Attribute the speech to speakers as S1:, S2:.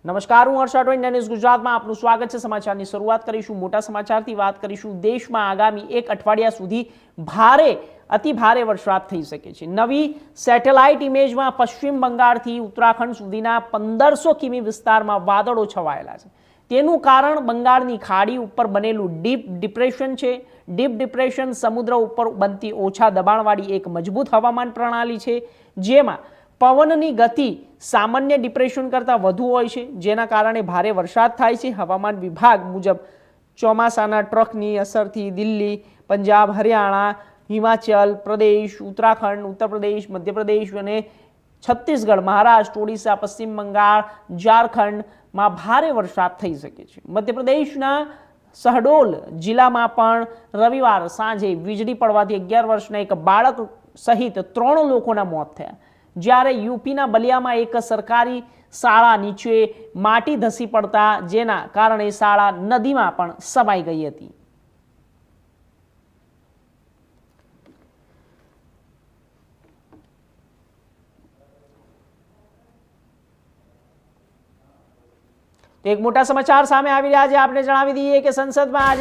S1: નમસ્કાર, હું હર્ષ રાઠોડ, ન્યૂઝ ગુજરાતમાં આપનું સ્વાગત છે। સમાચારની શરૂઆત કરીશું મોટા સમાચારથી। વાત કરીશું દેશમાં આગામી એક અઠવાડિયા સુધી ભારે અતિ ભારે વરસાદ થઈ શકે છે। નવી સેટેલાઇટ ઇમેજમાં પશ્ચિમ બંગાળથી ઉત્તરાખંડ સુધીના 1500 કિમી વિસ્તારમાં વાદળો છવાયેલા છે। તેનું કારણ બંગાળની ખાડી ઉપર બનેલું ડીપ ડિપ્રેશન છે। ડીપ ડિપ્રેશન સમુદ્ર ઉપર બનતી ઓછા દબાણવાળી એક મજબૂત હવામાન પ્રણાલી છે, જેમાં પવનની ગતિ સામાન્ય ડિપ્રેશન કરતાં વધુ હોય છે, જેના કારણે ભારે વરસાદ થાય છે। હવામાન વિભાગ મુજબ ચોમાસાના ટ્રકની અસરથી દિલ્હી, પંજાબ, હરિયાણા, હિમાચલ પ્રદેશ, ઉત્તરાખંડ, ઉત્તર પ્રદેશ, મધ્યપ્રદેશ અને છત્તીસગઢ, મહારાષ્ટ્ર, ઓડિશા, પશ્ચિમ બંગાળ, ઝારખંડમાં ભારે વરસાદ થઈ શકે છે। મધ્યપ્રદેશના શહડોલ જિલ્લામાં પણ રવિવાર સાંજે વીજળી પડવાથી 11 વર્ષના એક બાળક સહિત 3 લોકોના મોત થયા, જ્યારે યુપીના બલિયામાં એક સરકારી શાળા નીચે માટી ધસી પડતા જેના કારણે શાળા નદીમાં પણ સમાઈ ગઈ હતી। એક મોટા સમાચાર સામે આવી રહ્યા છે। આપણે જણાવી દઈએ કે સંસદમાં